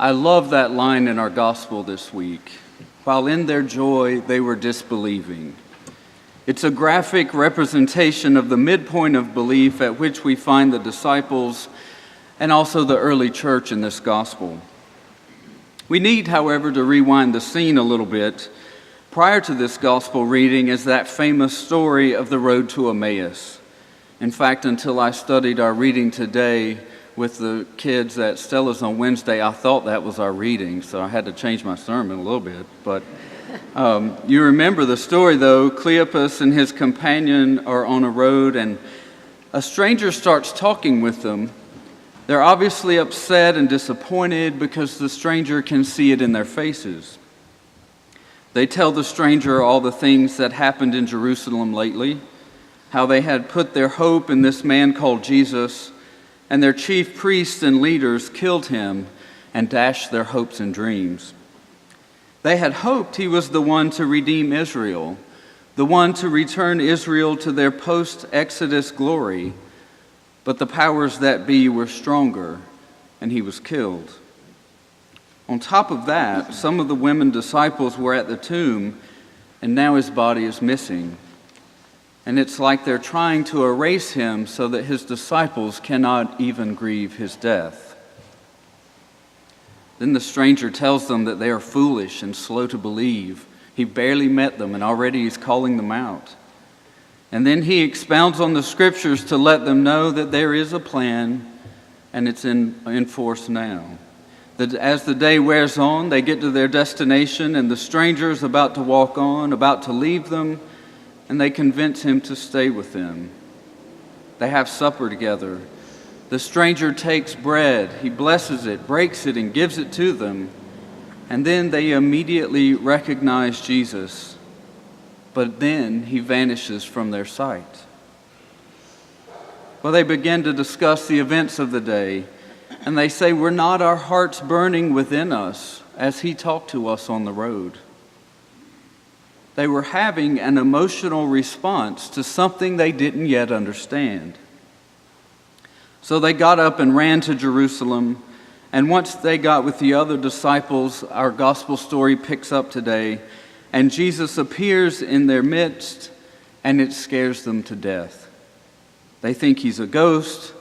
I love that line in our gospel this week. While in their joy, they were disbelieving. It's a graphic representation of the midpoint of belief at which we find the disciples and also the early church in this gospel. We need, however, to rewind the scene a little bit. Prior to this gospel reading is that famous story of the road to Emmaus. In fact, until I studied our reading today with the kids at Stella's on Wednesday, I thought that was our reading, so I had to change my sermon a little bit. But you remember the story, though. Cleopas and his companion are on a road, and a stranger starts talking with them. They're obviously upset and disappointed because the stranger can see it in their faces. They tell the stranger all the things that happened in Jerusalem lately, how they had put their hope in this man called Jesus, and their chief priests and leaders killed him and dashed their hopes and dreams. They had hoped he was the one to redeem Israel, the one to return Israel to their post-Exodus glory, but the powers that be were stronger, and he was killed. On top of that, some of the women disciples were at the tomb, and now his body is missing. And it's like they're trying to erase him so that his disciples cannot even grieve his death. Then the stranger tells them that they are foolish and slow to believe. He barely met them, and already he's calling them out. And then he expounds on the scriptures to let them know that there is a plan, and it's in force now. That as the day wears on, they get to their destination, and the stranger is about to walk on, about to leave them, and they convince him to stay with them. They have supper together. The stranger takes bread, he blesses it, breaks it, and gives it to them, and then they immediately recognize Jesus, but then he vanishes from their sight. Well, they begin to discuss the events of the day, and they say, "Were not our hearts burning within us as he talked to us on the road?" They were having an emotional response to something they didn't yet understand. So they got up and ran to Jerusalem, and once they got with the other disciples, our gospel story picks up today, and Jesus appears in their midst, and it scares them to death. They think he's a ghost.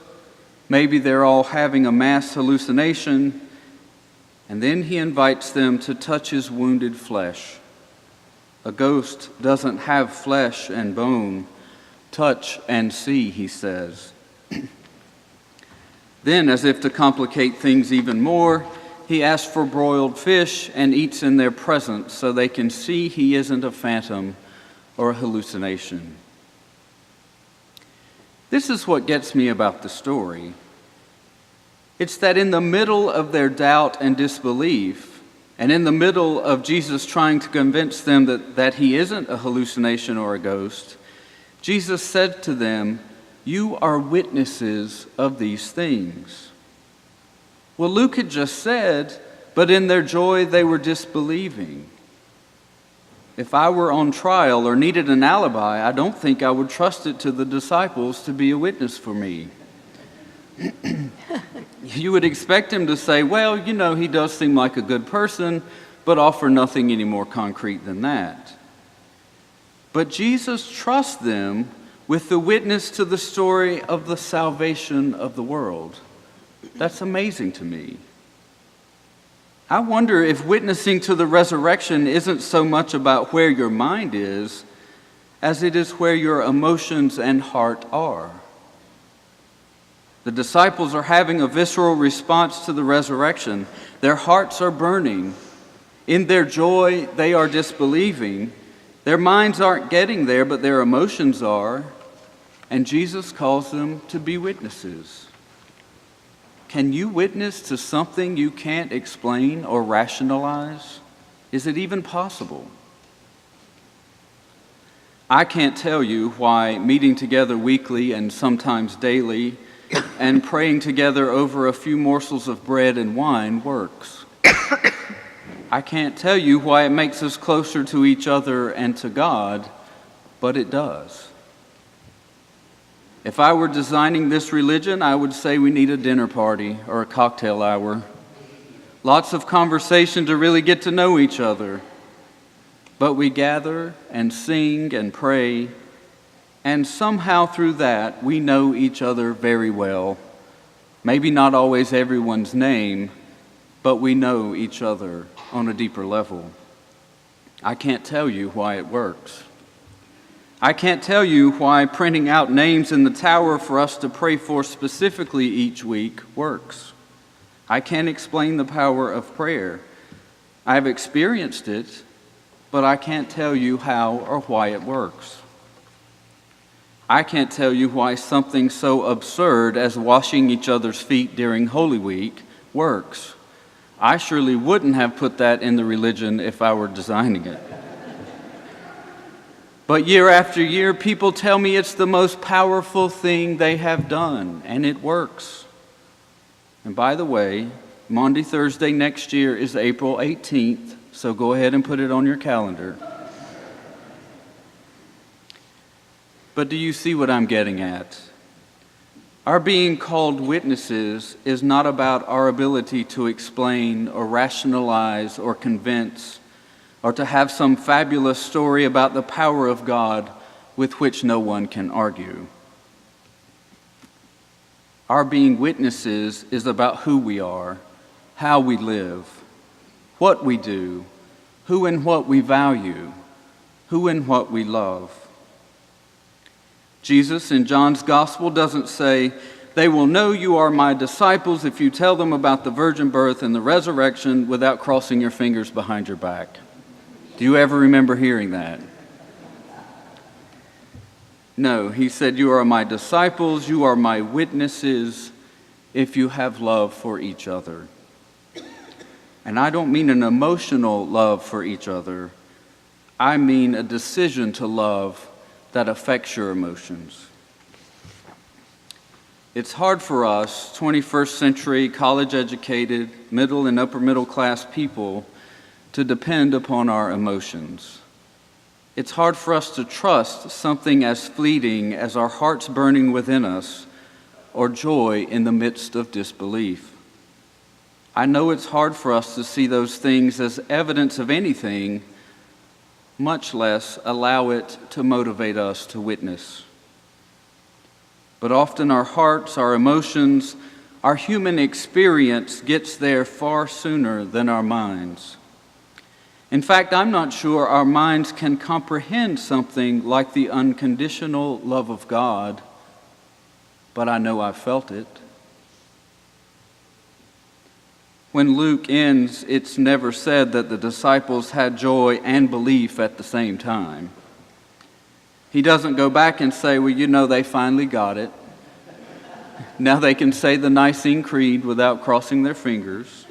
Maybe they're all having a mass hallucination, and then he invites them to touch his wounded flesh. A ghost doesn't have flesh and bone. Touch and see, he says. Then, as if to complicate things even more, he asks for broiled fish and eats in their presence so they can see he isn't a phantom or a hallucination. This is what gets me about the story. It's that in the middle of their doubt and disbelief, and in the middle of Jesus trying to convince them that he isn't a hallucination or a ghost, Jesus said to them, "You are witnesses of these things." Well, Luke had just said, but in their joy they were disbelieving. If I were on trial or needed an alibi, I don't think I would trust it to the disciples to be a witness for me. You would expect him to say, "Well, he does seem like a good person," but offer nothing any more concrete than that. But Jesus trusts them with the witness to the story of the salvation of the world. That's amazing to me. I wonder if witnessing to the resurrection isn't so much about where your mind is as it is where your emotions and heart are. The disciples are having a visceral response to the resurrection. Their hearts are burning. In their joy, they are disbelieving. Their minds aren't getting there, but their emotions are. And Jesus calls them to be witnesses. Can you witness to something you can't explain or rationalize? Is it even possible? I can't tell you why meeting together weekly and sometimes daily and praying together over a few morsels of bread and wine works. I can't tell you why it makes us closer to each other and to God, but it does. If I were designing this religion, I would say we need a dinner party or a cocktail hour. lots of conversation to really get to know each other. But we gather and sing and pray, and somehow through that we know each other very well. Maybe not always everyone's name, but we know each other on a deeper level. I can't tell you why it works. I can't tell you why printing out names in the tower for us to pray for specifically each week works. I can't explain the power of prayer. I've experienced it, but I can't tell you how or why it works. I can't tell you why something so absurd as washing each other's feet during Holy Week works. I surely wouldn't have put that in the religion if I were designing it. But year after year, people tell me it's the most powerful thing they have done, and it works. And by the way, Maundy Thursday next year is April 18th, so go ahead and put it on your calendar. But do you see what I'm getting at? Our being called witnesses is not about our ability to explain or rationalize or convince, or to have some fabulous story about the power of God with which no one can argue. Our being witnesses is about who we are, how we live, what we do, who and what we value, who and what we love. Jesus in John's Gospel doesn't say, "They will know you are my disciples if you tell them about the virgin birth and the resurrection without crossing your fingers behind your back." Do you ever remember hearing that? No, he said, "You are my disciples, you are my witnesses, if you have love for each other." And I don't mean an emotional love for each other. I mean a decision to love that affects your emotions. It's hard for us, 21st century, college-educated, middle and upper middle class people, to depend upon our emotions. It's hard for us to trust something as fleeting as our hearts burning within us, or joy in the midst of disbelief. I know it's hard for us to see those things as evidence of anything, much less allow it to motivate us to witness. But often our hearts, our emotions, our human experience gets there far sooner than our minds. In fact, I'm not sure our minds can comprehend something like the unconditional love of God, but I know I've felt it. When Luke ends, it's never said that the disciples had joy and belief at the same time. He doesn't go back and say, "Well, you know, they finally got it. Now they can say the Nicene Creed without crossing their fingers."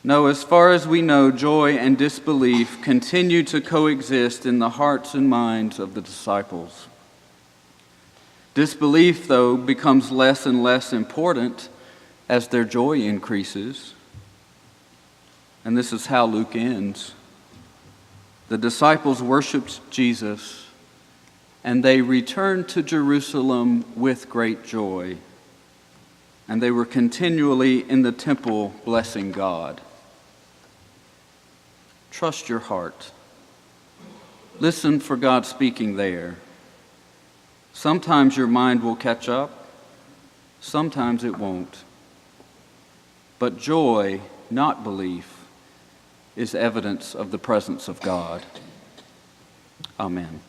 No, as far as we know, joy and disbelief continue to coexist in the hearts and minds of the disciples. Disbelief, though, becomes less and less important as their joy increases. And this is how Luke ends. The disciples worshiped Jesus, and they returned to Jerusalem with great joy. And they were continually in the temple blessing God. Trust your heart. Listen for God speaking there. Sometimes your mind will catch up, sometimes it won't. But joy, not belief, is evidence of the presence of God. Amen.